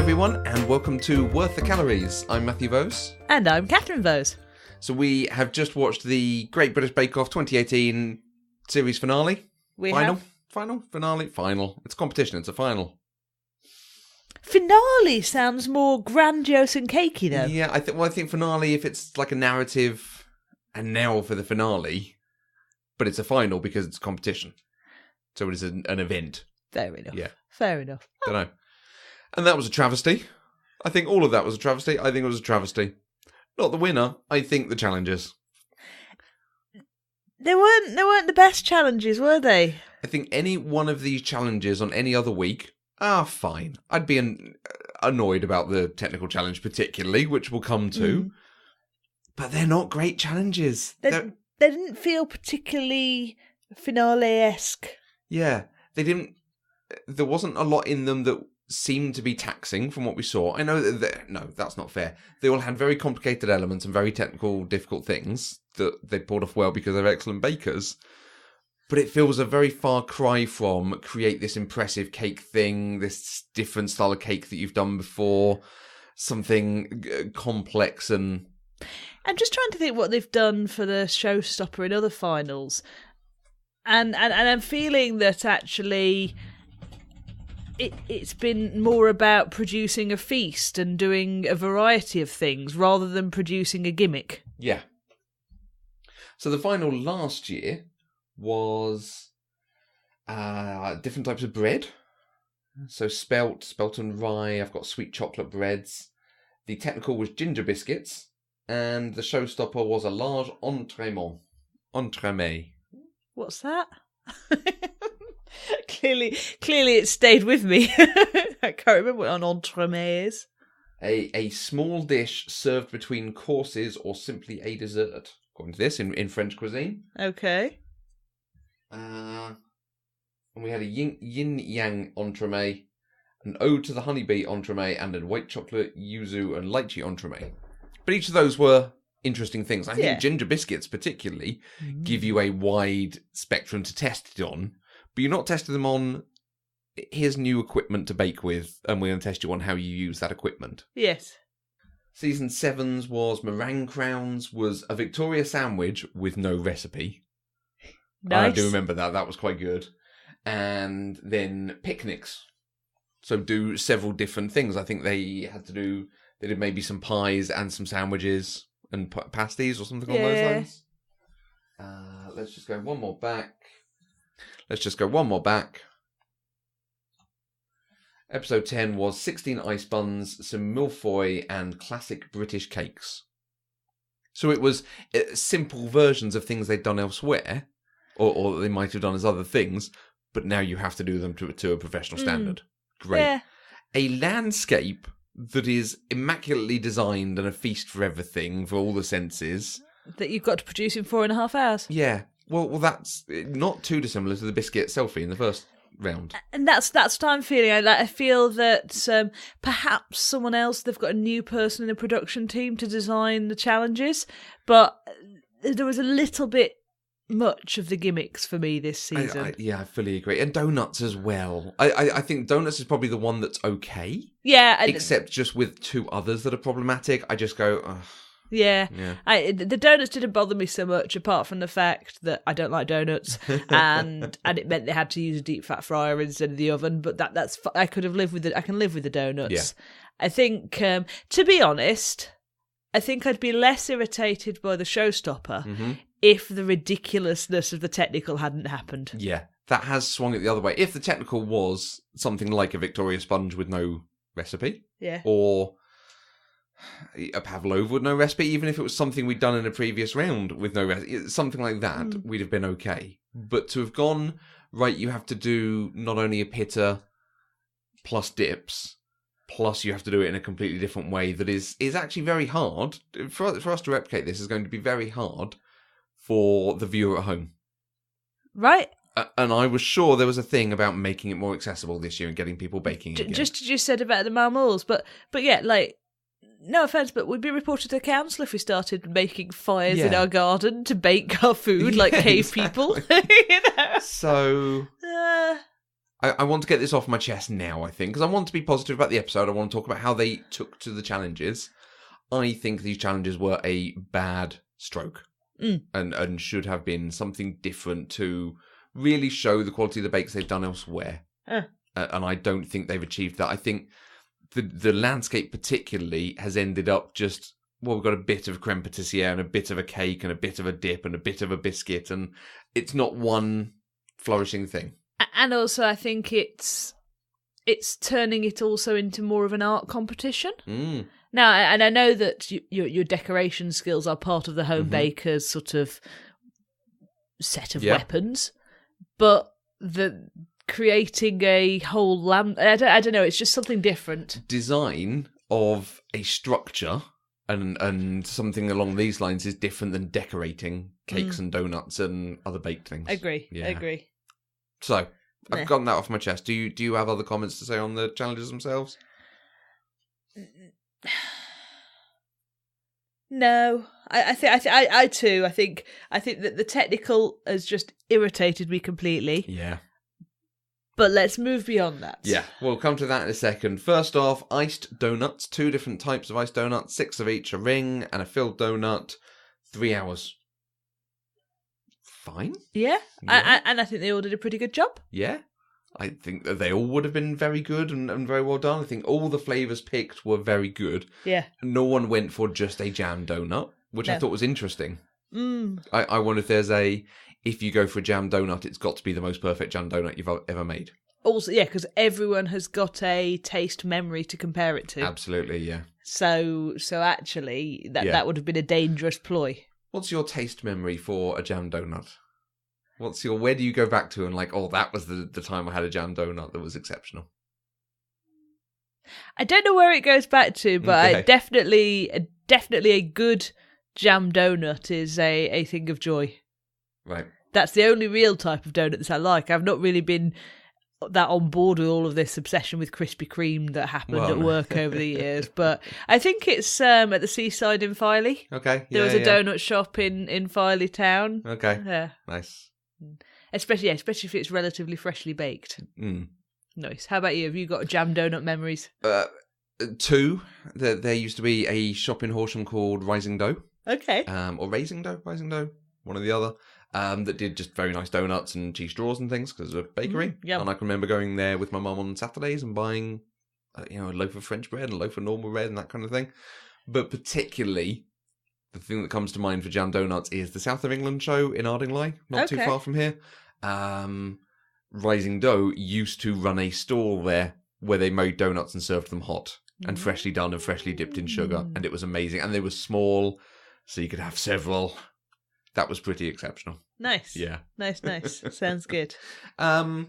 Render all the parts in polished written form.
everyone, and welcome to Worth the Calories. I'm Matthew Vose. And I'm Catherine Vose. So we have just watched the Great British Bake Off 2018 series finale. Final. It's a competition, it's a final. Finale sounds more grandiose and cakey, though. Yeah, I think finale, if it's like a narrative, and now for the finale, but it's a final because it's a competition. So it is an event. Fair enough. Yeah. Fair enough. Don't know. And that was a travesty. I think all of that was a travesty. I think it was a travesty. Not the winner. I think the challenges. They weren't the best challenges, were they? I think any one of these challenges on any other week, fine. I'd be annoyed about the technical challenge particularly, which we'll come to. But they're not great challenges. They didn't feel particularly finale-esque. Yeah, they didn't. There wasn't a lot in them that seemed to be taxing from what we saw. I know that no, that's not fair. They all had very complicated elements and very technical, difficult things that they pulled off well because they're excellent bakers. But it feels a very far cry from create this impressive cake thing, this different style of cake that you've done before, something complex and... I'm just trying to think what they've done for the showstopper in other finals. And I'm feeling that actually it's been more about producing a feast and doing a variety of things rather than producing a gimmick. Yeah. So the final last year was different types of bread. So spelt and rye. I've got sweet chocolate breads. The technical was ginger biscuits. And the showstopper was a large entremet. What's that? Clearly it stayed with me. I can't remember what an entremet is. A small dish served between courses or simply a dessert, according to this, in French cuisine. Okay. And we had a yin-yang entremet, an ode to the honeybee entremet, and a white chocolate, yuzu, and lychee entremet. But each of those were interesting things. I think ginger biscuits particularly give you a wide spectrum to test it on, but you're not testing them on, here's new equipment to bake with, and we're going to test you on how you use that equipment. Yes. Season 7's was meringue crowns, was a Victoria sandwich with no recipe. Nice. I do remember that. That was quite good. And then picnics. So do several different things. I think they did maybe some pies and some sandwiches and pasties or something along those lines. Let's just go one more back. Episode 10 was 16 ice buns, some millefeuille, and classic British cakes. So it was simple versions of things they'd done elsewhere, or they might have done as other things, but now you have to do them to a professional standard. Great. Yeah. A landscape that is immaculately designed and a feast for everything, for all the senses. That you've got to produce in 4.5 hours. Yeah. Well, that's not too dissimilar to the biscuit selfie in the first round. And that's what I'm feeling. I feel that perhaps someone else, they've got a new person in the production team to design the challenges, but there was a little bit much of the gimmicks for me this season. I fully agree. And donuts as well. I think donuts is probably the one that's okay. Yeah. Except just with two others that are problematic. I just go, ugh. Yeah. The donuts didn't bother me so much, apart from the fact that I don't like donuts, and it meant they had to use a deep fat fryer instead of the oven. But that's I can live with the donuts. Yeah. I think, to be honest, I think I'd be less irritated by the showstopper if the ridiculousness of the technical hadn't happened. Yeah, that has swung it the other way. If the technical was something like a Victoria sponge with no recipe, or a pavlova with no recipe, even if it was something we'd done in a previous round with no recipe, something like that, we'd have been okay. But to have gone, right, you have to do not only a pitta plus dips, plus you have to do it in a completely different way that is actually very hard. For us to replicate this is going to be very hard for the viewer at home. Right. And I was sure there was a thing about making it more accessible this year and getting people baking again. Just as you said about the marmals, but yeah, like, no offence, but we'd be reported to the council if we started making fires in our garden to bake our food like cave people. You know? So I want to get this off my chest now, I think, because I want to be positive about the episode. I want to talk about how they took to the challenges. I think these challenges were a bad stroke and should have been something different to really show the quality of the bakes they've done elsewhere. And I don't think they've achieved that. I think the landscape particularly has ended up just, well, we've got a bit of creme patissiere and a bit of a cake and a bit of a dip and a bit of a biscuit, and it's not one flourishing thing. And also, I think it's turning it also into more of an art competition. Now, and I know that your decoration skills are part of the home baker's sort of set of weapons, but creating a whole land, I don't know, it's just something different. Design of a structure and something along these lines is different than decorating cakes and donuts and other baked things. I agree. So, I've gotten that off my chest. Do you have other comments to say on the challenges themselves? No, I think that the technical has just irritated me completely. Yeah. But let's move beyond that. Yeah, we'll come to that in a second. First off, iced donuts. 2 different types of iced donuts, 6 of each, a ring and a filled donut, 3 hours. Fine. Yeah. And I think they all did a pretty good job. Yeah. I think that they all would have been very good and very well done. I think all the flavours picked were very good. Yeah. No one went for just a jam donut, which I thought was interesting. I wonder if there's if you go for a jam donut, it's got to be the most perfect jam donut you've ever made. Also, yeah, because everyone has got a taste memory to compare it to. Absolutely, yeah. So actually, that would have been a dangerous ploy. What's your taste memory for a jam donut? Where do you go back to and like, oh, that was the time I had a jam donut that was exceptional? I don't know where it goes back to, but I definitely a good jam donut is a thing of joy. Right. That's the only real type of donut that I like. I've not really been that on board with all of this obsession with Krispy Kreme that happened at work over the years, but I think it's at the seaside in Filey. Okay. There was a donut shop in Filey town. Okay. Yeah. Nice. Especially if it's relatively freshly baked. Nice. How about you? Have you got jam donut memories? 2. There used to be a shop in Horsham called Rising Dough. Okay. Or Rising Dough, one or the other. That did just very nice donuts and cheese straws and things because it was a bakery. Yep. And I can remember going there with my mum on Saturdays and buying, a loaf of French bread and a loaf of normal bread and that kind of thing. But particularly, the thing that comes to mind for jam donuts is the South of England show in Ardingly, not too far from here. Rising Dough used to run a stall there where they made donuts and served them hot and freshly done and freshly dipped in sugar, and it was amazing. And they were small, so you could have several. That was pretty exceptional. Nice. Yeah. Nice. Sounds good. I'm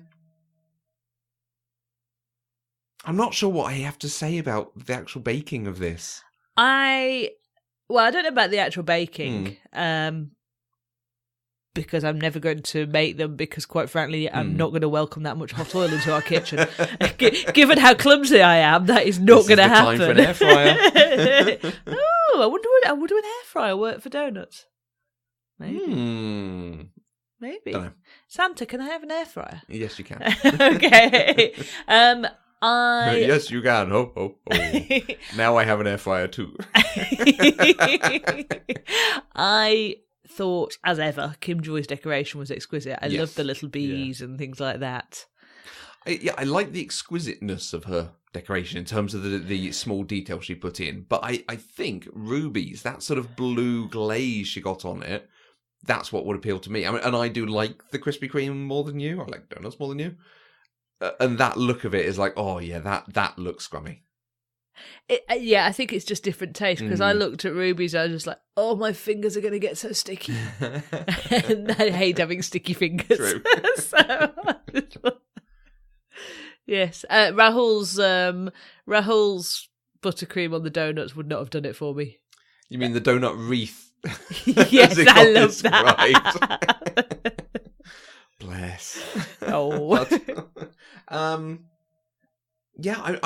not sure what I have to say about the actual baking of this. I don't know about the actual baking, because I'm never going to make them, because quite frankly, I'm not going to welcome that much hot oil into our kitchen. Given how clumsy I am, that is not going to happen. Time for an air fryer. I wonder would an air fryer work for donuts? Maybe. Maybe. Dunno. Santa, can I have an air fryer? Yes, you can. Okay. Yes, you can. Oh. Now I have an air fryer too. I thought, as ever, Kim Joy's decoration was exquisite. I loved the little bees and things like that. I like the exquisiteness of her decoration in terms of the small detail she put in. But I think Ruby's, that sort of blue glaze she got on it, that's what would appeal to me. I mean, and I do like the Krispy Kreme more than you. I like donuts more than you. And that look of it is like, oh yeah, that looks scrummy. I think it's just different taste, because I looked at Ruby's, I was just like, oh, my fingers are going to get so sticky. And I hate having sticky fingers. True. Yes. Rahul's buttercream on the donuts would not have done it for me. You mean the donut wreath? Yes, I love that. Bless. Oh. I'm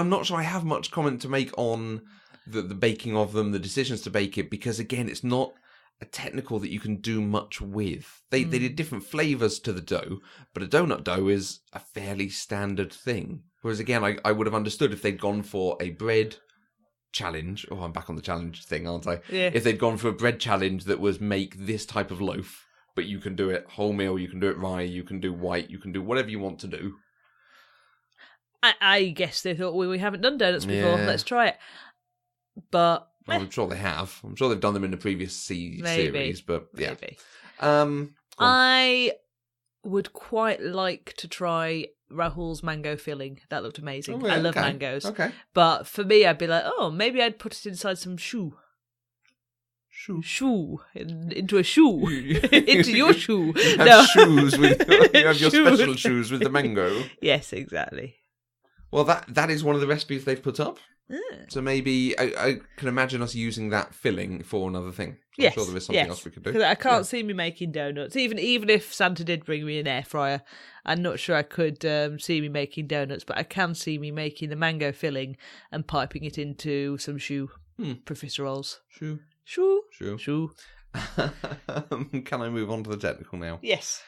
not sure I have much comment to make on the baking of them, the decisions to bake it, because again, it's not a technical that you can do much with. They did different flavours to the dough, but a donut dough is a fairly standard thing. Whereas again, I would have understood if they'd gone for a bread challenge. Oh, I'm back on the challenge thing, aren't I? Yeah. If they'd gone for a bread challenge that was make this type of loaf, but you can do it wholemeal, you can do it rye, you can do white, you can do whatever you want to do. I guess they thought, we haven't done donuts before, let's try it. But well, I'm sure they have. I'm sure they've done them in the previous series, but yeah. Maybe. I would quite like to try Rahul's mango filling. That looked amazing. Oh, yeah, I love mangoes. Okay. But for me, I'd be like, maybe I'd put it inside some shoe. Into a shoe. Into your shoe. You have shoes with you have your special shoes with the mango. Yes, exactly. Well, that is one of the recipes they've put up. So maybe I can imagine us using that filling for another thing. I'm sure there is something else we could do. Because I can't see me making donuts. Even if Santa did bring me an air fryer, I'm not sure I could see me making donuts, but I can see me making the mango filling and piping it into some choux profiteroles. Choux. Can I move on to the technical now? Yes.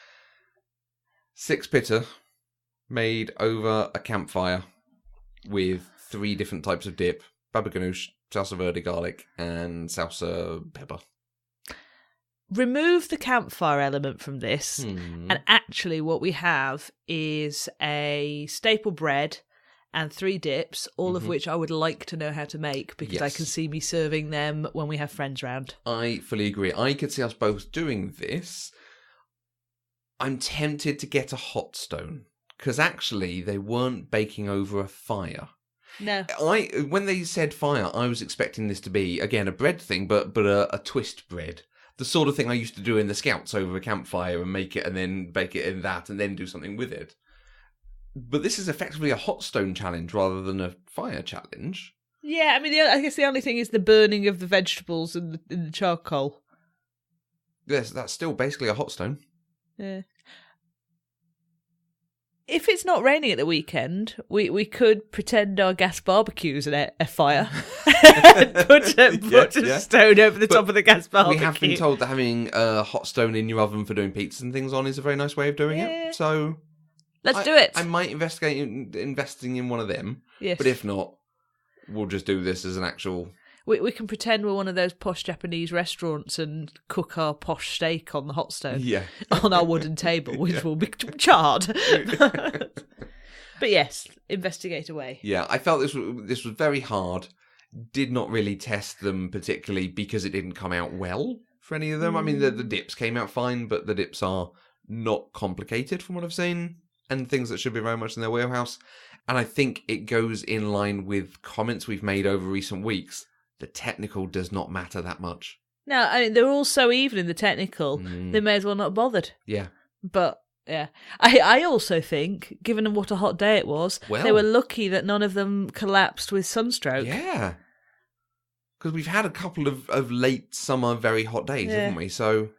6 pitta made over a campfire with 3 different types of dip: baba ganoush, salsa verde garlic, and salsa pepper. Remove the campfire element from this, and actually what we have is a staple bread and 3 dips, all of which I would like to know how to make, because I can see me serving them when we have friends round. I fully agree. I could see us both doing this. I'm tempted to get a hot stone, because actually they weren't baking over a fire. No. When they said fire, I was expecting this to be, again, a bread thing, but a twist bread. The sort of thing I used to do in the Scouts over a campfire and make it and then bake it in that and then do something with it. But this is effectively a hot stone challenge rather than a fire challenge. Yeah, I mean, I guess the only thing is the burning of the vegetables in the charcoal. Yes, that's still basically a hot stone. Yeah. If it's not raining at the weekend, we could pretend our gas barbecue's a fire. put a stone over the top of the gas barbecue. We have been told that having a hot stone in your oven for doing pizzas and things on is a very nice way of doing it. So let's do it. I might investing in one of them. Yes. But if not, we'll just do this as an actual... We can pretend we're one of those posh Japanese restaurants and cook our posh steak on the hot stone. Yeah. On our wooden table, which will be charred. But yes, investigate away. Yeah, I felt this was very hard. Did not really test them particularly because it didn't come out well for any of them. I mean, the dips came out fine, but the dips are not complicated from what I've seen, and things that should be very much in their wheelhouse. And I think it goes in line with comments we've made over recent weeks. The technical does not matter that much. No, I mean, they're all so even in the technical, they may as well not have bothered. Yeah. But, yeah. I also think, given what a hot day it was, they were lucky that none of them collapsed with sunstroke. Yeah. Because we've had a couple of late summer very hot days, haven't we? So...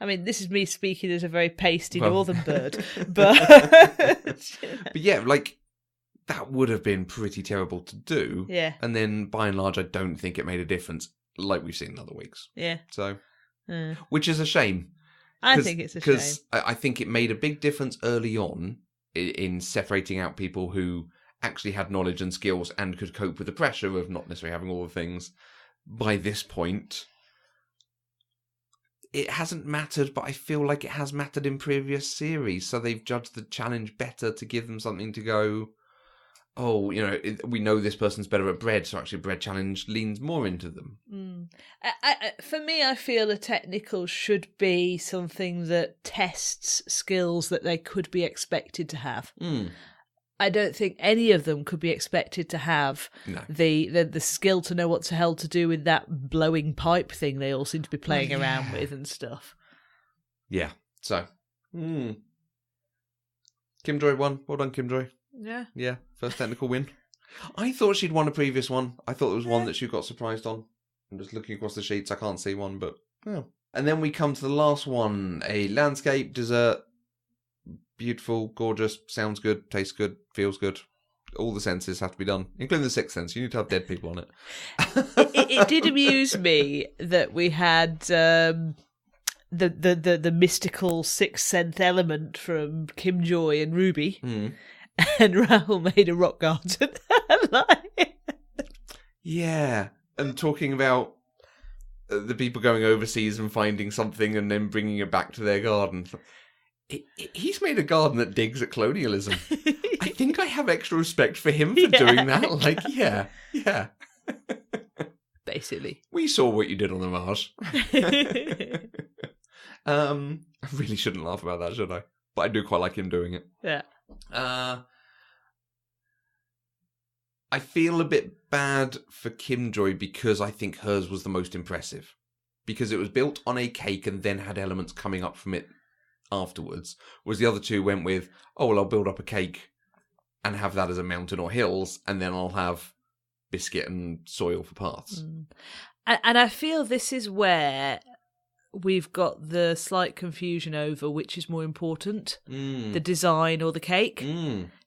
I mean, this is me speaking as a very pasty northern bird. But yeah, like... That would have been pretty terrible to do. Yeah. And then, by and large, I don't think it made a difference, like we've seen in other weeks. Yeah. So, which is a shame. I think it's a shame. Because I think it made a big difference early on in separating out people who actually had knowledge and skills and could cope with the pressure of not necessarily having all the things. By this point, it hasn't mattered, but I feel like it has mattered in previous series. So they've judged the challenge better to give them something to go... Oh, we know this person's better at bread, so actually bread challenge leans more into them. For me, I feel a technical should be something that tests skills that they could be expected to have. I don't think any of them could be expected to have the skill to know what the hell to do with that blowing pipe thing they all seem to be playing around with and stuff. Yeah, so. Kim Joy won. Well done, Kim Joy. Yeah. Yeah, first technical win. I thought she'd won a previous one. I thought there was one that she got surprised on. I'm just looking across the sheets. I can't see one, but... Oh. And then we come to the last one. A landscape dessert. Beautiful, gorgeous, sounds good, tastes good, feels good. all the senses have to be done, including the sixth sense. You need to have dead people on it. It did amuse me that we had the mystical sixth sense element from Kim Joy and Ruby, and Rahul made a rock garden. Yeah, and talking about the people going overseas and finding something and then bringing it back to their garden. He's made a garden that digs at colonialism. I think I have extra respect for him for doing that. Like, yeah. Basically. We saw what you did on the Mars. I really shouldn't laugh about that, should I? But I do quite like him doing it. Yeah. I feel a bit bad for Kim Joy because I think hers was the most impressive. Because it was built on a cake and then had elements coming up from it afterwards. Whereas the other two went with, oh, well, I'll build up a cake and have that as a mountain or hills, and then I'll have biscuit and soil for paths. And I feel this is where we've got the slight confusion over which is more important, the design or the cake.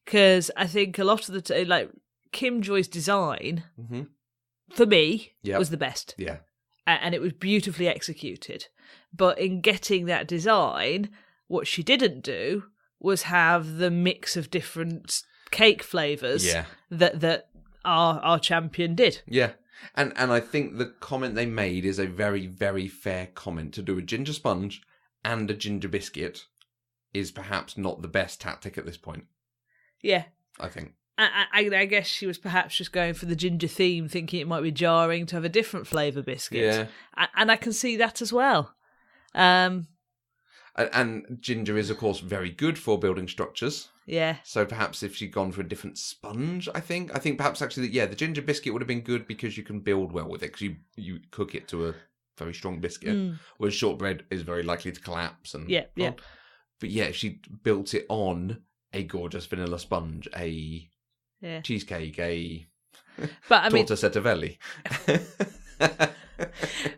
Because I think a lot of the like Kim Joy's design, for me, was the best. Yeah. And it was beautifully executed. But in getting that design, what she didn't do was have the mix of different cake flavours that our champion did. Yeah. And I think the comment they made is a very, very fair comment. To do a ginger sponge and a ginger biscuit is perhaps not the best tactic at this point. Yeah. I think. I guess she was perhaps just going for the ginger theme, thinking it might be jarring to have a different flavour biscuit. Yeah. And I can see that as well. And ginger is, of course, very good for building structures. Yeah. So perhaps if she'd gone for a different sponge, I think perhaps actually, the ginger biscuit would have been good because you can build well with it, because you cook it to a very strong biscuit, whereas shortbread is very likely to collapse. And yeah. But yeah, if she built it on a gorgeous vanilla sponge, a cheesecake, a Torta Setteveli.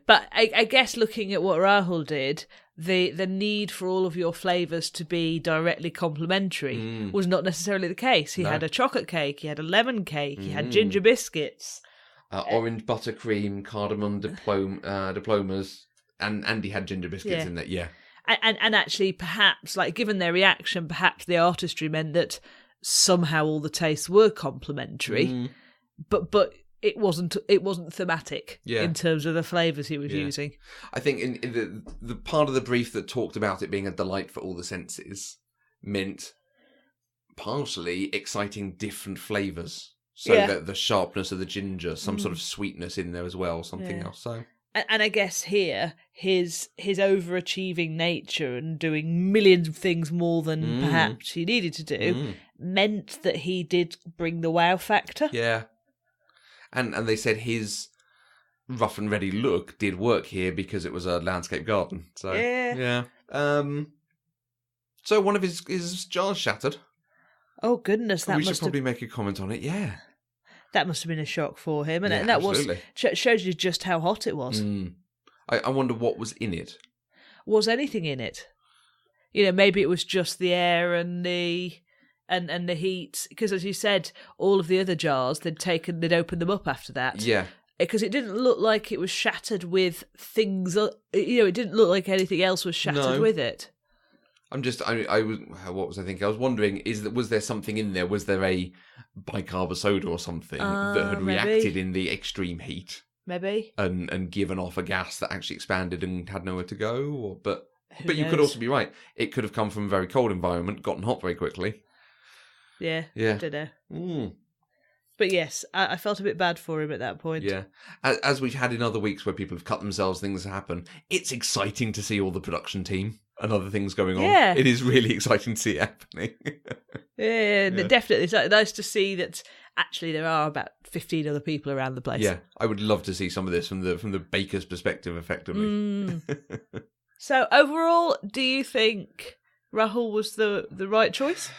But I guess looking at what Rahul did, the need for all of your flavours to be directly complementary was not necessarily the case. He had a chocolate cake, he had a lemon cake, he had ginger biscuits. Orange buttercream, cardamom diplomas, and he had ginger biscuits in there, And actually, perhaps, like, given their reaction, perhaps the artistry meant that somehow all the tastes were complementary, but it wasn't thematic in terms of the flavours he was using. I think in the part of the brief that talked about it being a delight for all the senses meant partially exciting different flavours. So that the sharpness of the ginger, some sort of sweetness in there as well, something else. So. And I guess here, his overachieving nature and doing millions of things more than perhaps he needed to do meant that he did bring the wow factor. Yeah. And they said his rough and ready look did work here because it was a landscape garden. So yeah. So one of his jars shattered. Oh goodness, we should probably make a comment on it. Yeah. That must have been a shock for him, and that shows you just how hot it was. I wonder what was in it. Was anything in it? You know, maybe it was just the air and the heat. Because as you said, all of the other jars they'd opened them up after that. Yeah. Because it didn't look like it was shattered with things. It didn't look like anything else was shattered with it. What was I thinking? I was wondering, was there something in there? Was there a bicarb soda or something that had reacted in the extreme heat? Maybe. And given off a gas that actually expanded and had nowhere to go? But you knows? could also be right. It could have come from a very cold environment, gotten hot very quickly. Yeah. I don't know. But yes, I felt a bit bad for him at that point. Yeah. As we've had in other weeks where people have cut themselves, things happen, it's exciting to see all the production team and other things going on. Yeah. It is really exciting to see it happening. yeah, definitely. It's nice to see that actually there are about 15 other people around the place. Yeah, I would love to see some of this from the baker's perspective, effectively. So overall, do you think Rahul was the right choice?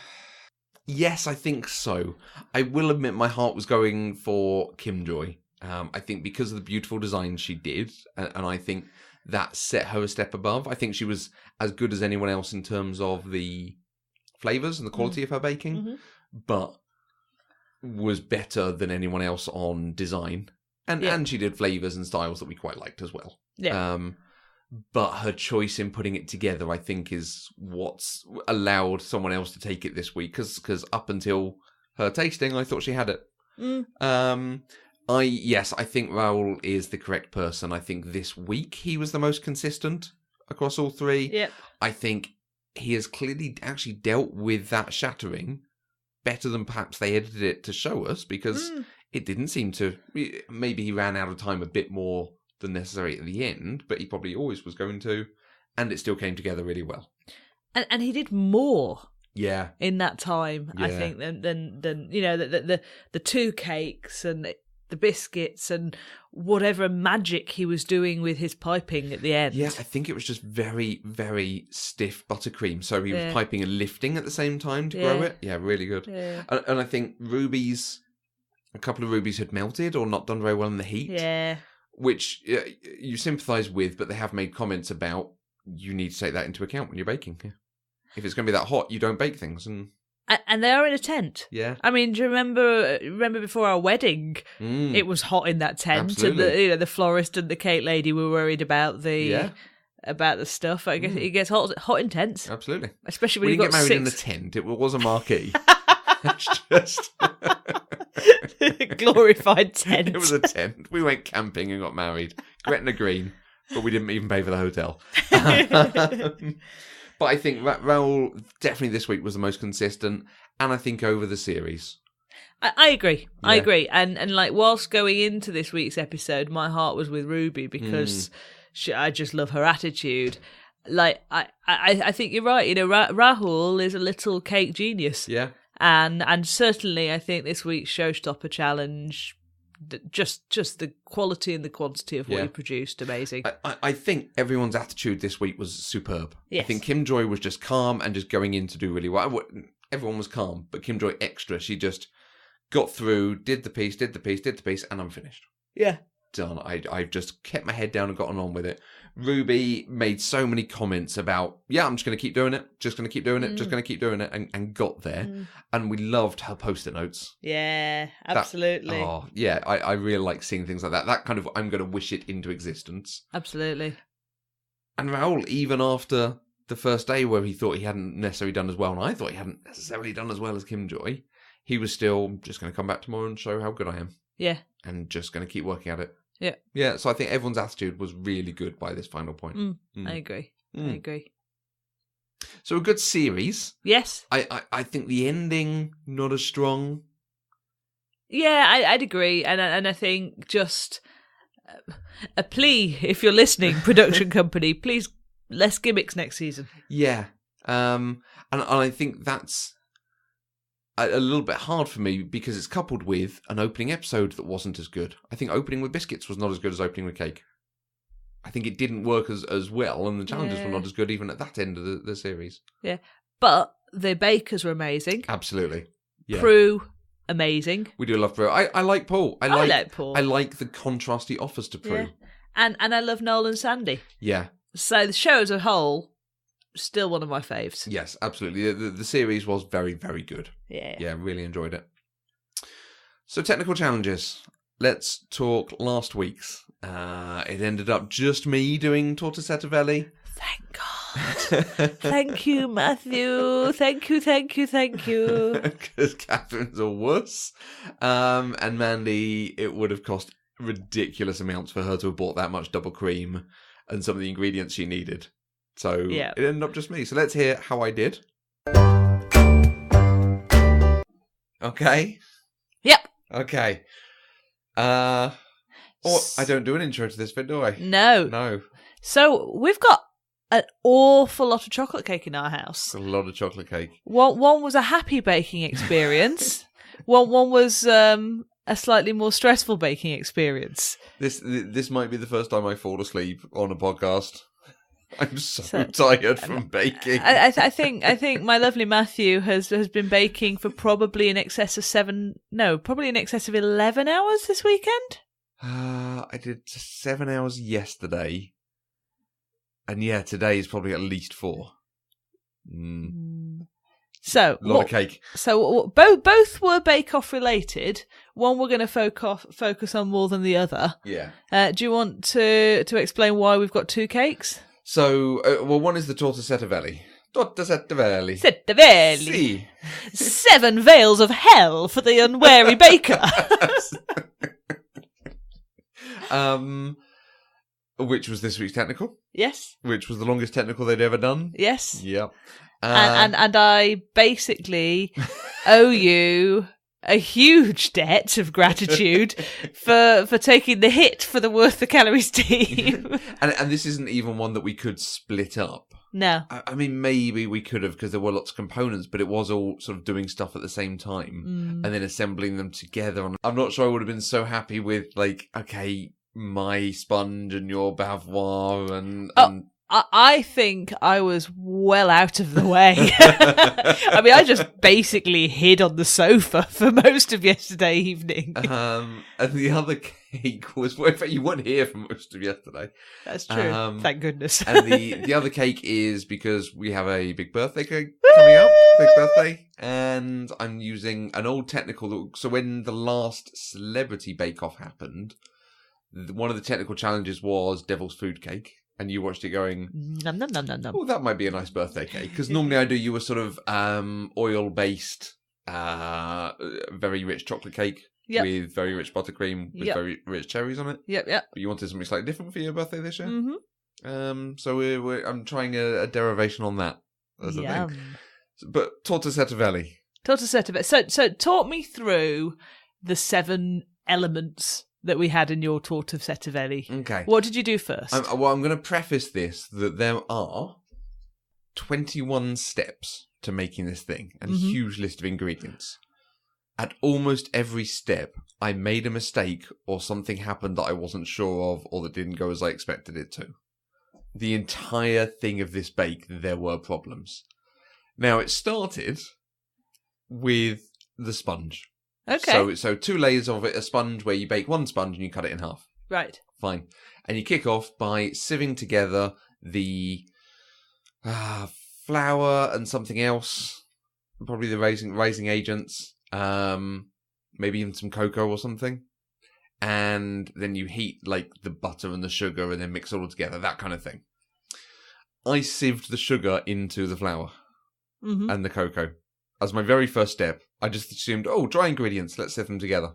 Yes, I think so. I will admit my heart was going for Kim Joy. I think because of the beautiful design she did, and I think that set her a step above. I think she was as good as anyone else in terms of the flavours and the quality of her baking. But was better than anyone else on design. And she did flavours and styles that we quite liked as well. Yeah. But her choice in putting it together, I think, is what's allowed someone else to take it this week. Because up until her tasting, I thought she had it. I think Raoul is the correct person. I think this week he was the most consistent across all three. Yep. I think he has clearly actually dealt with that shattering better than perhaps they edited it to show us, because it didn't seem to. Maybe he ran out of time a bit more than necessary at the end, but he probably always was going to, and it still came together really well. And he did more. Yeah. In that time, I think than the 2 cakes and the biscuits and whatever magic he was doing with his piping at the end. Yeah, I think it was just very, very stiff buttercream. So he was piping and lifting at the same time to grow it. Yeah, really good. Yeah. And I think a couple of rubies had melted or not done very well in the heat. Yeah. Which you sympathise with, but they have made comments about you need to take that into account when you're baking. Yeah. If it's going to be that hot, you don't bake things. And they are in a tent. Yeah. I mean, do you remember before our wedding, it was hot in that tent. Absolutely. And the florist and the cake lady were worried about the stuff. I guess it gets hot in tents. Absolutely. Especially when we you've didn't got get married in the tent. It was a marquee. It's just... glorified tent. It was a tent. We went camping and got married. Gretna Green. But we didn't even pay for the hotel. But I think Raoul definitely this week was the most consistent, and I think over the series. I agree. Yeah. I agree. And like whilst going into this week's episode, my heart was with Ruby because I just love her attitude. Like I think you're right. Rahul is a little cake genius. Yeah. And certainly I think this week's Showstopper Challenge, just the quality and the quantity of what he produced, amazing. I think everyone's attitude this week was superb. Yes. I think Kim Joy was just calm and just going in to do really well. Everyone was calm, but Kim Joy extra. She just got through, did the piece, and I'm finished. Yeah. Done. I've just kept my head down and gotten on with it. Ruby made so many comments about, I'm just going to keep doing it, just going to keep doing it, and got there. And we loved her post-it notes. Yeah, absolutely. I really like seeing things like that. That kind of, I'm going to wish it into existence. Absolutely. And Raoul, even after the first day where he thought he hadn't necessarily done as well, and I thought he hadn't necessarily done as well as Kim Joy, he was still just going to come back tomorrow and show how good I am. Yeah. And just going to keep working at it. Yeah. Yeah, so I think everyone's attitude was really good by this final point. I agree. I agree. So a good series. Yes. I think the ending, not as strong. Yeah, I'd agree. And I think just a plea, if you're listening, production company, please, less gimmicks next season. Yeah. And I think that's a little bit hard for me because it's coupled with an opening episode that wasn't as good. I think opening with biscuits was not as good as opening with cake. I think it didn't work as well, and the challenges were not as good even at that end of the series. Yeah. But the bakers were amazing. Absolutely. Yeah. Prue, amazing. We do love Prue. I like Paul. I like Paul. I like the contrast he offers to Prue. Yeah. And I love Noel and Sandy. Yeah. So the show as a whole, still one of my faves. Yes, absolutely. The series was very, very good. Yeah. Yeah, really enjoyed it. So technical challenges. Let's talk last week's. It ended up just me doing Torta Setteveli. Thank God. Thank you, Matthew. Thank you. Because Catherine's a wuss. And Mandy, it would have cost ridiculous amounts for her to have bought that much double cream and some of the ingredients she needed. So it ended up just me. So let's hear how I did. Okay. Yep. Okay. I don't do an intro to this bit, do I? No. So we've got an awful lot of chocolate cake in our house. A lot of chocolate cake. One was a happy baking experience. one was a slightly more stressful baking experience. This might be the first time I fall asleep on a podcast. I'm so tired from baking. I think my lovely Matthew has been baking for probably in excess of 11 hours this weekend. I did 7 hours yesterday. And today is probably at least 4. So a lot of cake. So both were Bake Off related. One we're going to focus on more than the other. Yeah. Do you want to explain why we've got two cakes? So, one is the Torta Setteveli. Torta Setteveli. Setteveli. 7 veils of hell for the unwary baker. Which was this week's technical. Yes. Which was the longest technical they'd ever done. Yes. Yep. And I basically owe you a huge debt of gratitude for taking the hit for the Worth the Calories team. and this isn't even one that we could split up. No. I mean, maybe we could have because there were lots of components, but it was all sort of doing stuff at the same time and then assembling them together. And I'm not sure I would have been so happy with, like, okay, my sponge and your bavois and I think I was well out of the way. I mean, I just basically hid on the sofa for most of yesterday evening. And the other cake was... Well, in fact, you weren't here for most of yesterday. That's true. Thank goodness. And the other cake is because we have a big birthday cake coming up. Big birthday. And I'm using an old technical... So when the last Celebrity Bake Off happened, one of the technical challenges was Devil's Food Cake. And you watched it going, nom, nom, nom, nom, nom. Oh, that might be a nice birthday cake. Because normally I do you a sort of oil-based, very rich chocolate cake with very rich buttercream with very rich cherries on it. Yep. But you wanted something slightly different for your birthday this year? Mm-hmm. So I'm trying a derivation on that as a thing. But Torta Setteveli. Torta Setteveli. So talk me through the 7 elements that we had in your Torta Setteveli. Okay. What did you do first? I'm going to preface this that there are 21 steps to making this thing and a huge list of ingredients. At almost every step, I made a mistake or something happened that I wasn't sure of or that didn't go as I expected it to. The entire thing of this bake, there were problems. Now, it started with the sponge. Okay. So 2 layers of it, a sponge where you bake one sponge and you cut it in half. Right. Fine. And you kick off by sieving together the flour and something else, probably the raising agents, maybe even some cocoa or something. And then you heat like the butter and the sugar and then mix it all together, that kind of thing. I sieved the sugar into the flour and the cocoa. As my very first step, I just assumed, dry ingredients, let's sieve them together.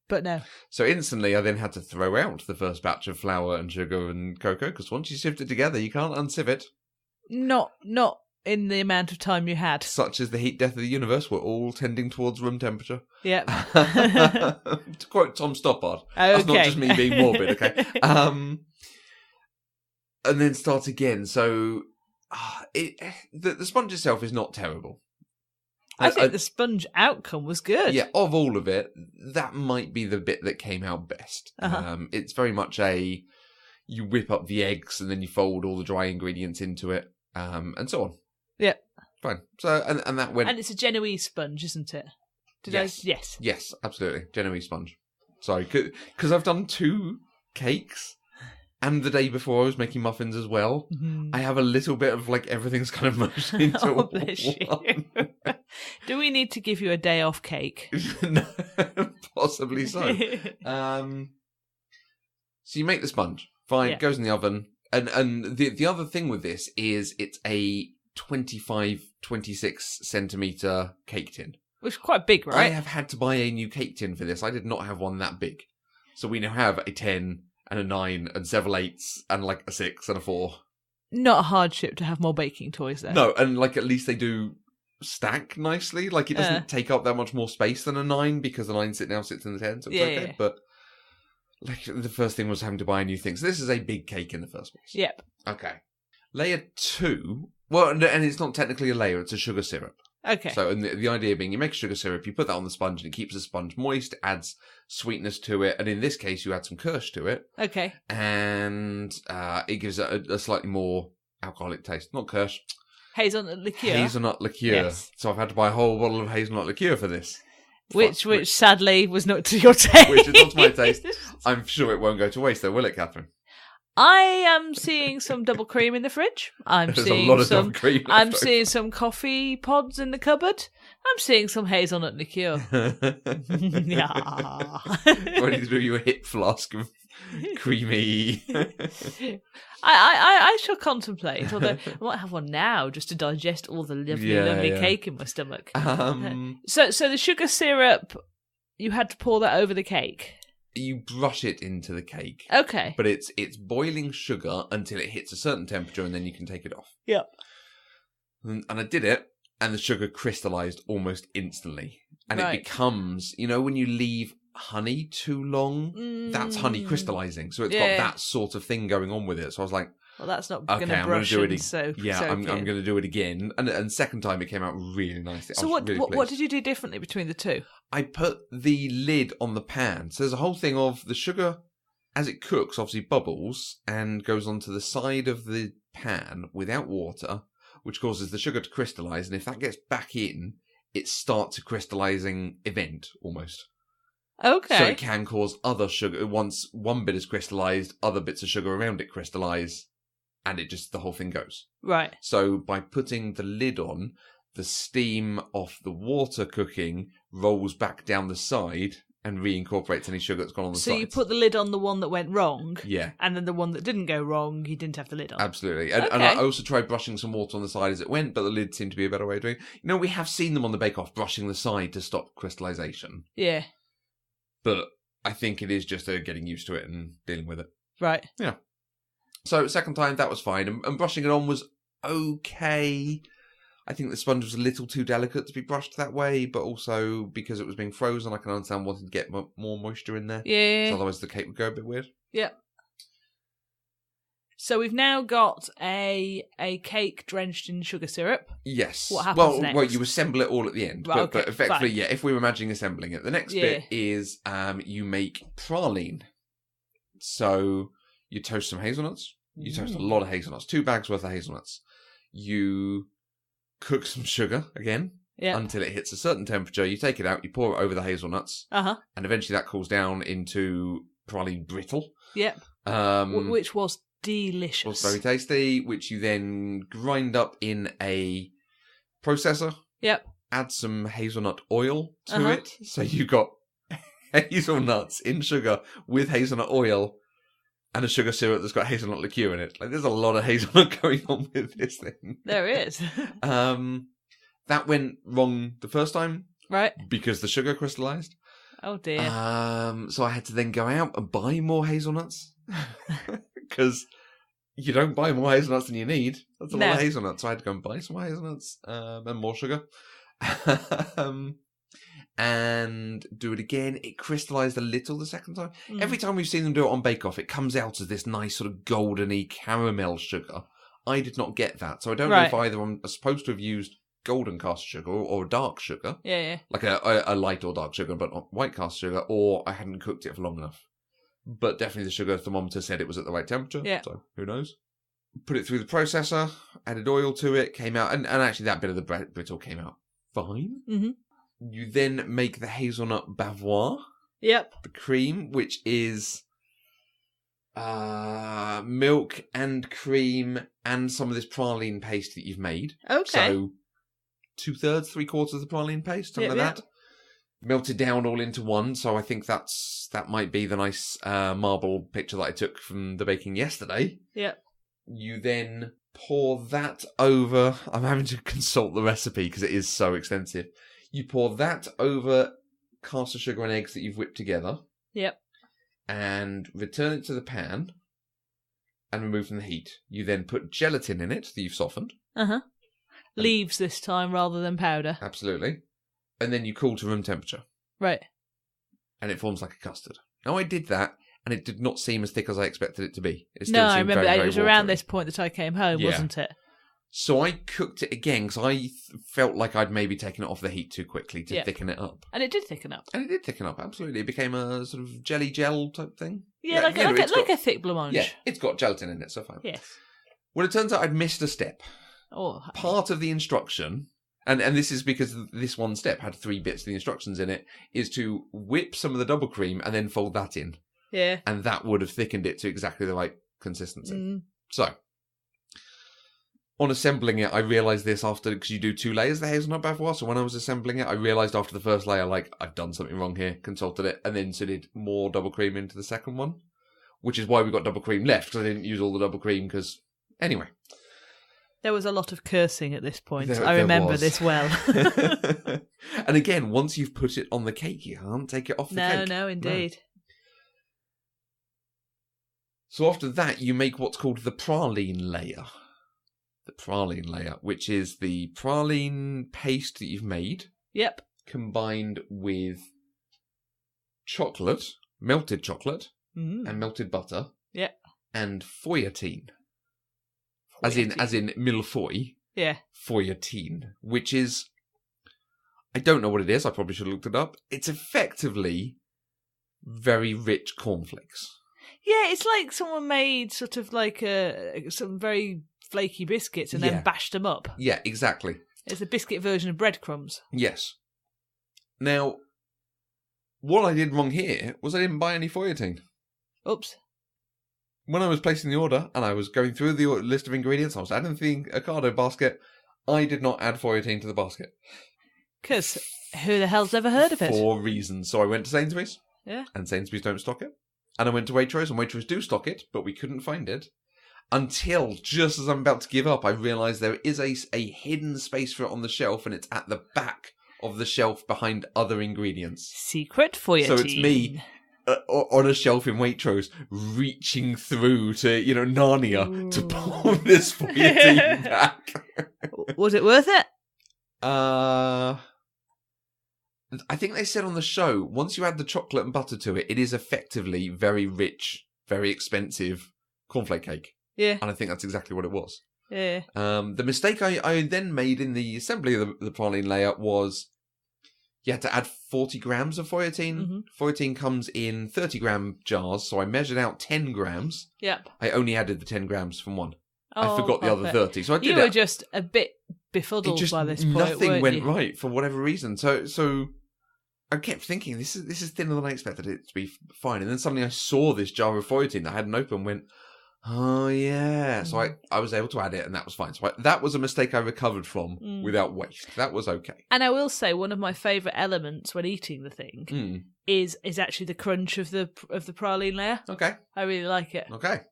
But no. So instantly, I then had to throw out the first batch of flour and sugar and cocoa, because once you sift it together, you can't unsieve it. Not in the amount of time you had. Such as the heat death of the universe, we're all tending towards room temperature. Yep. To quote Tom Stoppard. Okay. That's not just me being morbid, okay? And then start again. So the sponge itself is not terrible. I think the sponge outcome was good. Yeah, of all of it, that might be the bit that came out best. It's very much you whip up the eggs and then you fold all the dry ingredients into it, and so on. Yeah. Fine. So, and that went... And it's a Genoese sponge, isn't it? Yes. Yes. Yes, absolutely. Genoese sponge. Sorry, because I've done 2 cakes. And the day before I was making muffins as well. I have a little bit of like everything's kind of merged into one. Bless you. Do we need to give you a day off cake? No, possibly so. So you make the sponge. Fine, it goes in the oven. And the other thing with this is it's a 26 centimetre cake tin. Which is quite big, right? I have had to buy a new cake tin for this. I did not have one that big. So we now have a 10... and a 9 and several 8s and like a 6 and a 4. Not a hardship to have more baking toys though. No, and like at least they do stack nicely. Like it doesn't take up that much more space than a 9 because the 9 now sits in the 10, so it's okay. Yeah. But like the first thing was having to buy a new thing. So this is a big cake in the first place. Yep. Okay. Layer 2. Well, and it's not technically a layer, it's a sugar syrup. Okay. So, and the idea being you make sugar syrup, you put that on the sponge and it keeps the sponge moist, adds sweetness to it, and in this case you add some kirsch to it. Okay. And it gives it a slightly more alcoholic taste. Not kirsch. Hazelnut liqueur. Hazelnut liqueur. Yes. So I've had to buy a whole bottle of hazelnut liqueur for this. Which sadly was not to your taste. Which is not to my taste. I'm sure it won't go to waste though, will it, Catherine? I am seeing some double cream in the fridge. There's a lot of double cream left I'm over. seeing some coffee pods in the cupboard. I'm seeing some hazelnut liqueur. Yeah. Ready to do your hip flask of creamy. I shall contemplate, although I might have one now just to digest all the lovely cake in my stomach. So the sugar syrup, you had to pour that over the cake? You brush it into the cake. Okay. But it's boiling sugar until it hits a certain temperature and then you can take it off. Yep. And I did it and the sugar crystallized almost instantly. And it becomes, when you leave honey too long, that's honey crystallizing. So it's got that sort of thing going on with it. So I was like, well, that's not going to brush in, so I'm going to do it again. And second time it came out really nicely. So what did you do differently between the two? I put the lid on the pan. So there's a whole thing of the sugar, as it cooks, obviously bubbles and goes onto the side of the pan without water, which causes the sugar to crystallize. And if that gets back in, it starts a crystallizing event almost. Okay. So it can cause other sugar. Once one bit is crystallized, other bits of sugar around it crystallize, and the whole thing goes. Right. So by putting the lid on, the steam off the water cooking rolls back down the side and reincorporates any sugar that's gone on the side. So you put the lid on the one that went wrong. Yeah. And then the one that didn't go wrong, you didn't have the lid on. Absolutely. And I also tried brushing some water on the side as it went, but the lid seemed to be a better way of doing it. We have seen them on the bake-off brushing the side to stop crystallization. Yeah. But I think it is just getting used to it and dealing with it. Right. Yeah. So second time, that was fine. And brushing it on was okay. I think the sponge was a little too delicate to be brushed that way, but also because it was being frozen, I can understand wanting to get more moisture in there. Yeah. So otherwise the cake would go a bit weird. Yep. So we've now got a cake drenched in sugar syrup. Yes. What happens next? Well, you assemble it all at the end. Right, but effectively, fine. if we were imagining assembling it, the next bit is you make praline. So you toast some hazelnuts. You toast a lot of hazelnuts. 2 bags worth of hazelnuts. You cook some sugar again until it hits a certain temperature. You take it out, you pour it over the hazelnuts, and eventually that cools down into praline brittle. Yep. Which was delicious. Was very tasty, which you then grind up in a processor. Yep. Add some hazelnut oil to it. So you got hazelnuts in sugar with hazelnut oil and a sugar syrup that's got hazelnut liqueur in it. Like, there's a lot of hazelnut going on with this thing. There is. That went wrong the first time. Right. Because the sugar crystallized. Oh, dear. So I had to then go out and buy more hazelnuts. Because you don't buy more hazelnuts than you need. That's a lot of hazelnuts. So I had to go and buy some more hazelnuts and more sugar. And do it again. It crystallized a little the second time. Every time we've seen them do it on Bake Off, it comes out as this nice sort of goldeny caramel sugar. I did not get that. So I don't know if either I'm supposed to have used golden caster sugar or dark sugar. Yeah. Like a light or dark sugar, but not white caster sugar, or I hadn't cooked it for long enough. But definitely the sugar thermometer said it was at the right temperature. Yeah. So who knows? Put it through the processor, added oil to it, came out, and actually that bit of the brittle came out fine. Mm-hmm. You then make the hazelnut bavois. Yep. The cream, which is milk and cream and some of this praline paste that you've made. Okay. So 2/3, 3/4 of the praline paste, something like that. Melted down all into one. So I think that might be the nice marble picture that I took from the baking yesterday. Yep. You then pour that over. I'm having to consult the recipe because it is so extensive. You pour that over caster sugar and eggs that you've whipped together. Yep. And return it to the pan and remove from the heat. You then put gelatin in it that you've softened. Leaves this time rather than powder. Absolutely. And then you cool to room temperature. Right. And it forms like a custard. Now I did that and it did not seem as thick as I expected it to be. It still I remember it was around this point that I came home, wasn't it? So I cooked it again because I felt like I'd maybe taken it off the heat too quickly to thicken it up. And it did thicken up. And it did thicken up, absolutely. It became a sort of jelly gel type thing. Yeah, like a thick blancmange. Yeah, it's got gelatin in it, so fine. Yes. Well, it turns out I'd missed a step. Oh. Part of the instruction, and this is because this one step had 3 bits of the instructions in it, is to whip some of the double cream and then fold that in. Yeah. And that would have thickened it to exactly the right consistency. So, on assembling it, I realised this after, because you do 2 layers of the hazelnut bavarois, so when I was assembling it, I realised after the first layer, like, I've done something wrong here, consulted it, and then did more double cream into the second one, which is why we got double cream left, because I didn't use all the double cream, because, anyway. There was a lot of cursing at this point. I remember this well. And again, once you've put it on the cake, you can't take it off the cake. No, indeed. No. So after that, you make what's called the praline layer. The praline layer, which is the praline paste that you've made. Yep. Combined with chocolate, melted chocolate, and melted butter. Yep. And feuilletine. As in millefeuille. Yeah. Feuilletine, which is, I don't know what it is. I probably should have looked it up. It's effectively very rich cornflakes. Yeah, it's like someone made sort of like some very flaky biscuits and then bashed them up. Yeah, exactly. It's a biscuit version of breadcrumbs. Yes. Now, what I did wrong here was I didn't buy any feuilletine. Oops. When I was placing the order and I was going through the list of ingredients, I was adding the Ocado basket, I did not add feuilletine to the basket. Because who the hell's ever heard of it? For reasons. So I went to Sainsbury's. Yeah. And Sainsbury's don't stock it. And I went to Waitrose, and Waitrose do stock it, but we couldn't find it. Until, just as I'm about to give up, I realised there is a hidden space for it on the shelf, and it's at the back of the shelf behind other ingredients. Secret feuilletine. So it's me on a shelf in Waitrose, reaching through to, Narnia to pull this feuilletine back. Was it worth it? I think they said on the show, once you add the chocolate and butter to it, it is effectively very rich, very expensive cornflake cake. Yeah. And I think that's exactly what it was. Yeah. The mistake I then made in the assembly of the praline layer was you had to add 40 grams of feuilletine. Mm-hmm. Feuilletine comes in 30-gram jars, so I measured out 10 grams. Yep. I only added the 10 grams from one. I forgot the other 30. So I did You were just a bit befuddled by this point, nothing went you? right for whatever reason. So I kept thinking, this is thinner than I expected it to be fine. And then suddenly I saw this jar of feuilletine that I hadn't opened and went, oh, yeah. So I was able to add it, and that was fine. So that was a mistake I recovered from without waste. That was okay. And I will say, one of my favourite elements when eating the thing is actually the crunch of the praline layer. Okay. I really like it. Okay.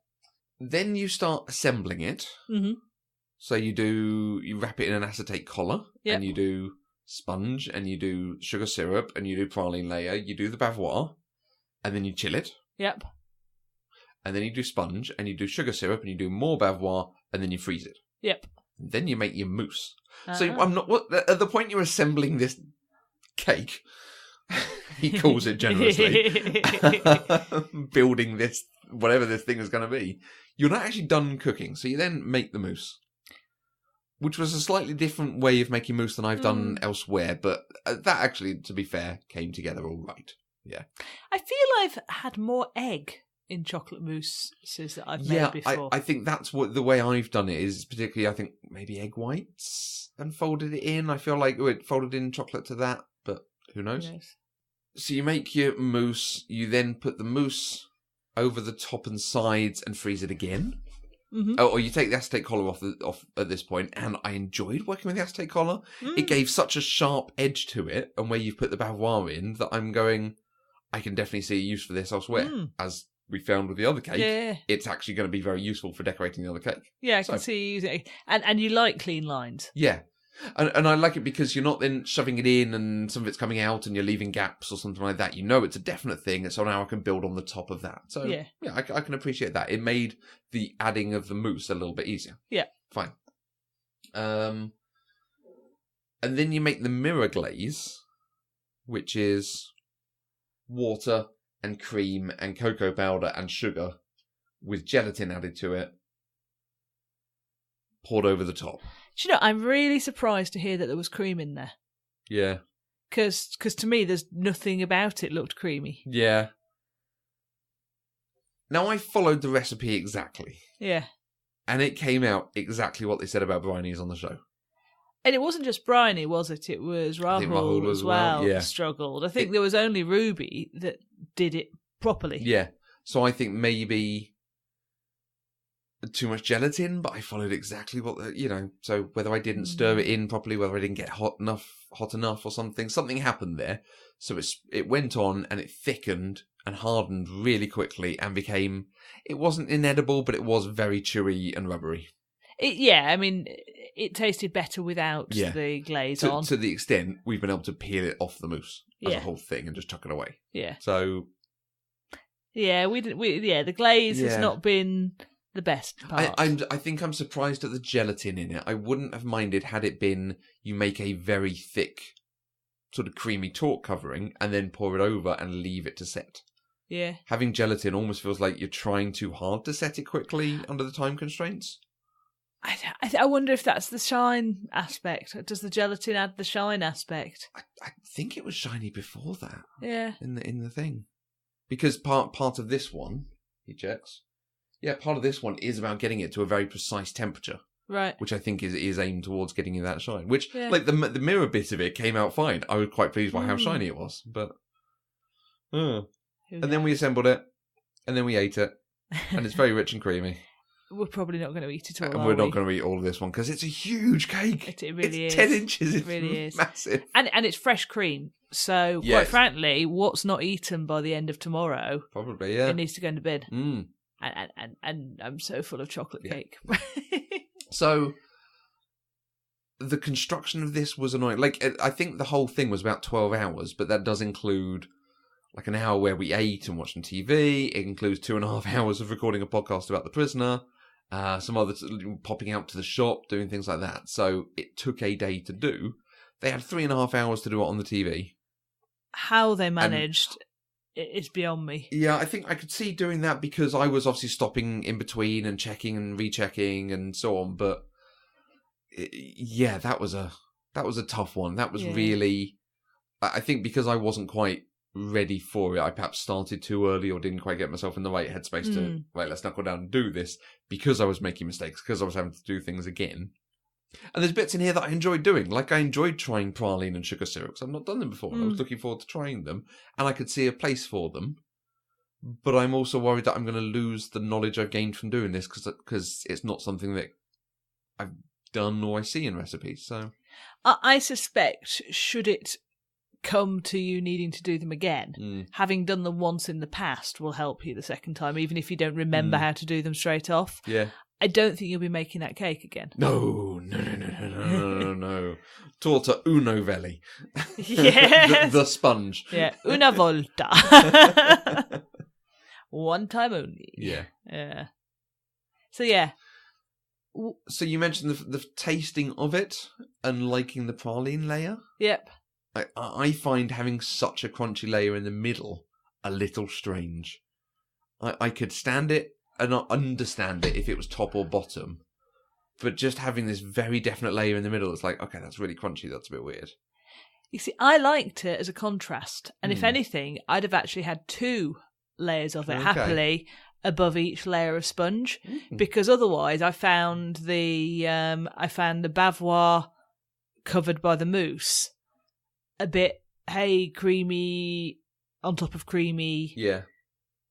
Then you start assembling it. Mm-hmm. So you wrap it in an acetate collar, and you do sponge, and you do sugar syrup, and you do praline layer, you do the bavarois, and then you chill it. Yep. And then you do sponge, and you do sugar syrup, and you do more bavarois, and then you freeze it. Yep. And then you make your mousse. So I'm not at the point you're assembling this cake. He calls it generously. Building this, whatever this thing is going to be. You're not actually done cooking, so you then make the mousse. Which was a slightly different way of making mousse than I've done elsewhere, but that actually, to be fair, came together all right. Yeah. I feel I've had more egg in chocolate mousses that I've made before. I think that's what the way I've done it is, particularly, I think, maybe egg whites and folded it in. I feel like it folded in chocolate to that, but who knows? Yes. So you make your mousse, you then put the mousse over the top and sides and freeze it again. Mm-hmm. Or you take the acetate collar off at this point, and I enjoyed working with the acetate collar. It gave such a sharp edge to it, and where you've put the bavarois in, that I'm going, I can definitely see a use for this elsewhere. As we found with the other cake, it's actually going to be very useful for decorating the other cake. Yeah, I can see you using it. And you like clean lines. Yeah. And I like it because you're not then shoving it in and some of it's coming out and you're leaving gaps or something like that. You know it's a definite thing, so now I can build on the top of that. So, yeah I can appreciate that. It made the adding of the mousse a little bit easier. Yeah. Fine. And then you make the mirror glaze, which is water and cream and cocoa powder and sugar with gelatin added to it, poured over the top. Do you know, I'm really surprised to hear that there was cream in there. Yeah. Because to me, there's nothing about it looked creamy. Yeah. Now, I followed the recipe exactly. Yeah. And it came out exactly what they said about brownies on the show. And it wasn't just Bryony, was it? It was Rahul as well. Yeah. Struggled. I think there was only Ruby that did it properly. Yeah. So I think maybe too much gelatin, but I followed exactly what so whether I didn't stir it in properly, whether I didn't get hot enough or something happened there. So it went on and it thickened and hardened really quickly and became, it wasn't inedible, but it was very chewy and rubbery. It tasted better without the glaze on. To the extent we've been able to peel it off the mousse as a whole thing and just chuck it away. Yeah. So. Yeah, the glaze has not been the best part. I think I'm surprised at the gelatin in it. I wouldn't have minded had it been you make a very thick, sort of creamy torte covering and then pour it over and leave it to set. Yeah. Having gelatin almost feels like you're trying too hard to set it quickly under the time constraints. I wonder if that's the shine aspect. Does the gelatin add the shine aspect? I think it was shiny before that. Yeah. In the thing. Because part of this one, he checks. Yeah, part of this one is about getting it to a very precise temperature. Right. Which I think is aimed towards getting you that shine. Which, like, the mirror bit of it came out fine. I was quite pleased by how shiny it was. But, and then we assembled it, and then we ate it, and it's very rich and creamy. We're probably not going to eat it all, and we're not going to eat all of this one, because it's a huge cake. It really it's is. 10 inches. It really is. Massive. And it's fresh cream. So, quite frankly, what's not eaten by the end of tomorrow... Probably, yeah. It needs to go into bed. Mm. And I'm so full of chocolate cake. So, the construction of this was annoying. Like, I think the whole thing was about 12 hours, but that does include like an hour where we ate and watched some TV. It includes 2.5 hours of recording a podcast about The Prisoner. Some others popping out to the shop, doing things like that. So, it took a day to do. They had 3.5 hours to do it on the TV. How they managed is beyond me. Yeah, I think I could see doing that because I was obviously stopping in between and checking and rechecking and so on. But that was a tough one. That was really, I think because I wasn't quite ready for it, I perhaps started too early or didn't quite get myself in the right headspace to, right, let's knuckle down and do this, because I was making mistakes, because I was having to do things again. And there's bits in here that I enjoyed doing. Like, I enjoyed trying praline and sugar syrups. I've not done them before. I was looking forward to trying them. And I could see a place for them. But I'm also worried that I'm going to lose the knowledge I've gained from doing this because it's not something that I've done or I see in recipes. So I suspect, should it come to you needing to do them again, having done them once in the past will help you the second time, even if you don't remember how to do them straight off. Yeah. I don't think you'll be making that cake again. No. Torta Setteveli. Yes. the sponge. Yeah. Una volta. One time only. Yeah. Yeah. So, yeah. So you mentioned the tasting of it and liking the praline layer. Yep. I find having such a crunchy layer in the middle a little strange. I could stand it and not understand it if it was top or bottom. But just having this very definite layer in the middle, it's like, okay, that's really crunchy, that's a bit weird. You see, I liked it as a contrast. And if anything, I'd have actually had 2 layers of it happily above each layer of sponge. Because otherwise I found the bavois covered by the mousse a bit, creamy on top of creamy. Yeah.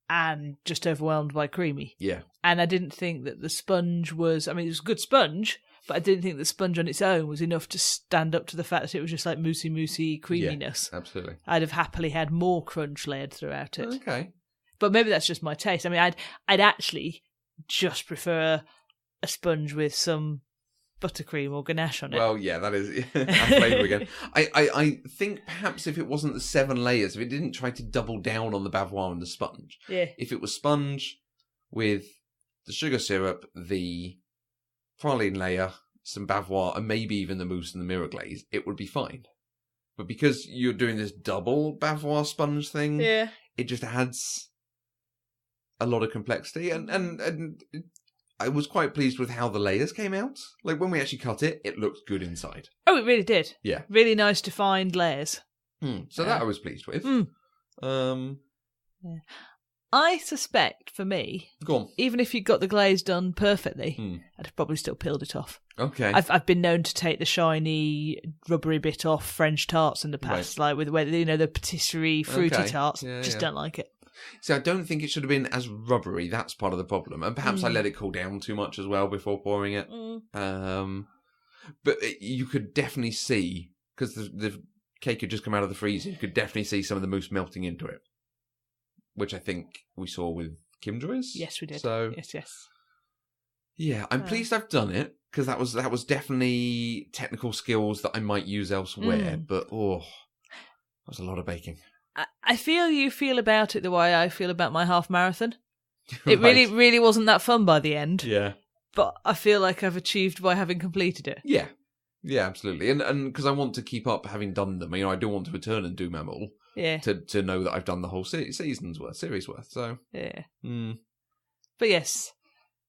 And just overwhelmed by creamy. Yeah. And I didn't think that the sponge was... I mean, it was a good sponge, but I didn't think the sponge on its own was enough to stand up to the fact that it was just like moussey creaminess. Yeah, absolutely. I'd have happily had more crunch layered throughout it. Okay. But maybe that's just my taste. I mean, I'd actually just prefer a sponge with some buttercream or ganache on it. Well, yeah, that is flavour again. I think perhaps if it wasn't the 7 layers, if it didn't try to double down on the bavois and the sponge, if it was sponge with the sugar syrup, the praline layer, some bavois, and maybe even the mousse and the mirror glaze, it would be fine. But because you're doing this double bavois sponge thing, it just adds a lot of complexity, and I was quite pleased with how the layers came out. Like, when we actually cut it, it looked good inside. Oh, it really did. Yeah. Really nice defined layers. So that I was pleased with. I suspect, for me, go on, even if you got the glaze done perfectly, I'd have probably still peeled it off. Okay. I've been known to take the shiny, rubbery bit off French tarts in the past, like with the patisserie fruity tarts. Just don't like it. See, I don't think it should have been as rubbery. That's part of the problem. And perhaps I let it cool down too much as well before pouring it. But you could definitely see, because the cake had just come out of the freezer, you could definitely see some of the mousse melting into it, which I think we saw with Kim Joy's. Yes, we did. So, yes. Yeah, I'm pleased I've done it, because that was definitely technical skills that I might use elsewhere. But, that was a lot of baking. I feel you feel about it the way I feel about my half marathon. Right. It really wasn't that fun by the end. Yeah. But I feel like I've achieved by having completed it. Yeah. Yeah, absolutely. And because I want to keep up having done them. I do want to return and do them all. Yeah. To know that I've done the whole series worth. So. Yeah. But yes.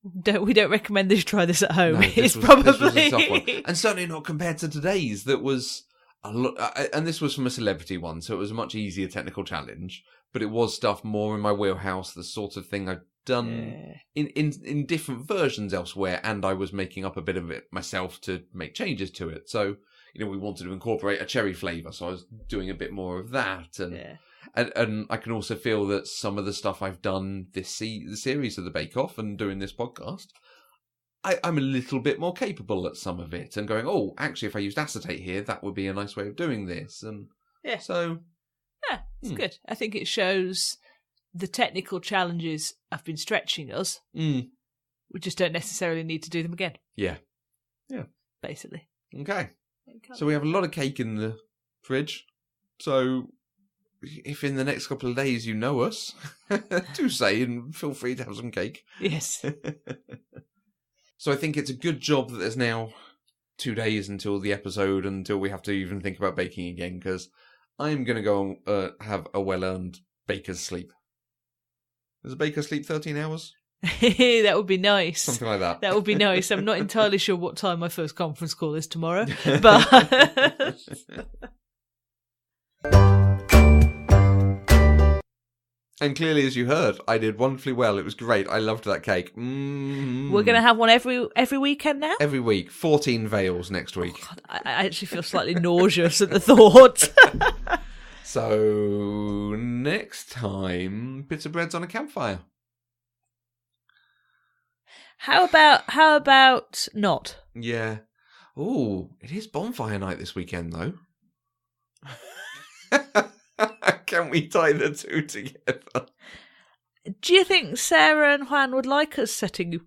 We don't recommend this. Try this at home. No, this was a tough one. And certainly not compared to today's. That was a lot, and this was from a celebrity one, so it was a much easier technical challenge. But it was stuff more in my wheelhouse, the sort of thing I've done in different versions elsewhere, and I was making up a bit of it myself to make changes to it. So we wanted to incorporate a cherry flavour, so I was doing a bit more of that, and I can also feel that some of the stuff I've done the series of the Bake Off and doing this podcast, I'm a little bit more capable at some of it, and going, oh, actually, if I used acetate here, that would be a nice way of doing this, and so it's good. I think it shows the technical challenges have been stretching us. We just don't necessarily need to do them again. Yeah, basically. Okay, so we have a lot of cake in the fridge, so. If in the next couple of days you know us, do say and feel free to have some cake. Yes. So I think it's a good job that there's now 2 days until the episode, until we have to even think about baking again, because I'm going to go and have a well-earned baker's sleep. Does a baker sleep 13 hours? That would be nice. Something like that. That would be nice. I'm not entirely sure what time my first conference call is tomorrow, but... And clearly, as you heard, I did wonderfully well. It was great. I loved that cake. We're going to have one every weekend now? Every week. 14 veils next week. Oh, God, I actually feel slightly nauseous at the thought. So, next time, bits of bread's on a campfire. How about not? Yeah. Oh, it is bonfire night this weekend, though. Can we tie the two together? Do you think Sarah and Juan would like us setting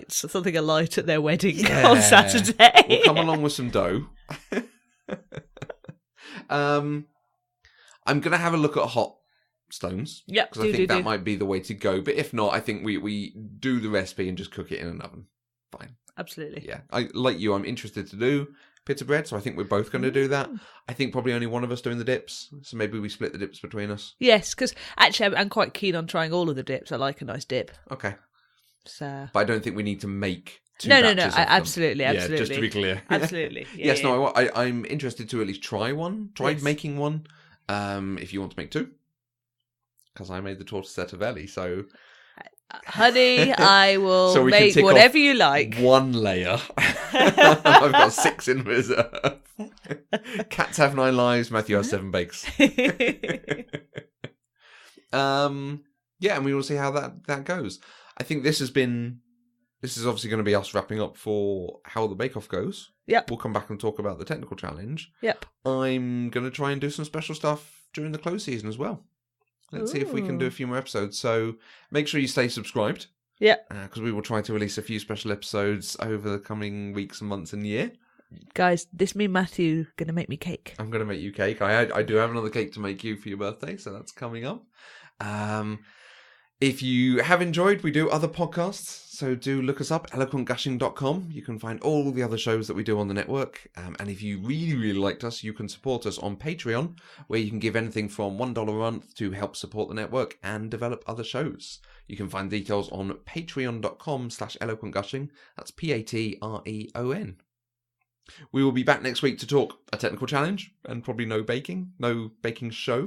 something alight at their wedding on Saturday? We'll come along with some dough. I'm going to have a look at hot stones. Yeah, because I think that might be the way to go. But if not, I think we do the recipe and just cook it in an oven. Fine. Absolutely. Yeah. I'm interested to do pita bread, so I think we're both going to do that. I think probably only one of us doing the dips, so maybe we split the dips between us. Yes, because actually I'm quite keen on trying all of the dips. I like a nice dip. Okay. So, but I don't think we need to make two batches of them. Absolutely. Yeah, just to be clear. Absolutely. Yeah, yes, no, I'm interested to at least try one. Making one. If you want to make two, because I made the Torta Setteveli, so. Honey, I will make whatever you like. One layer. I've got 6 in reserve. Cats have 9 lives. Matthew has 7 bakes. And we will see how that goes. I think this is obviously going to be us wrapping up for how the Bake Off goes. Yep. We'll come back and talk about the technical challenge. Yep. I'm going to try and do some special stuff during the close season as well. Let's see if we can do a few more episodes. So make sure you stay subscribed. Yeah. Because we will try to release a few special episodes over the coming weeks and months and year. Guys, this me and Matthew going to make me cake. I'm going to make you cake. I do have another cake to make you for your birthday, so that's coming up. If you have enjoyed, we do other podcasts, so do look us up, eloquentgushing.com. You can find all the other shows that we do on the network. And if you really, really liked us, you can support us on Patreon, where you can give anything from $1 a month to help support the network and develop other shows. You can find details on patreon.com/eloquentgushing. That's Patreon. We will be back next week to talk a technical challenge and probably no baking show.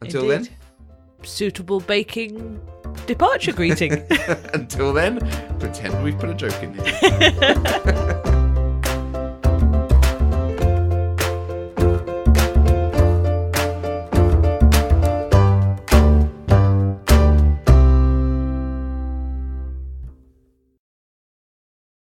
Until Indeed. Then. Suitable baking departure greeting. Until then, pretend we've put a joke in here.